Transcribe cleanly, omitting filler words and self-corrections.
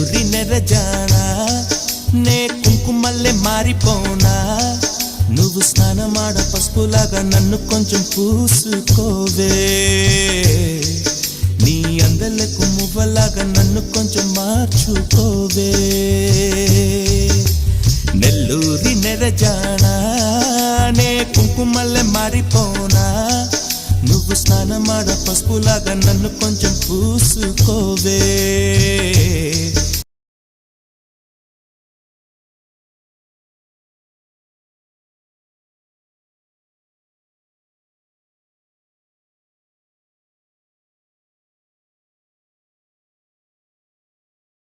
నెల్లూరి నెరజానా నే కుంకుమల్లే మారిపోనా నువ్వు స్నానమాడ పసుపులాగా నన్ను కొంచెం పూసుకోవే నీ అందలకు మువ్వలాగా నన్ను కొంచెం మార్చుకోవే నెల్లూరి నెరజానా నే కుంకుమల్లే మారిపోనా నువ్వు స్నానమాడ పసుపులాగా నన్ను కొంచెం పూసుకోవే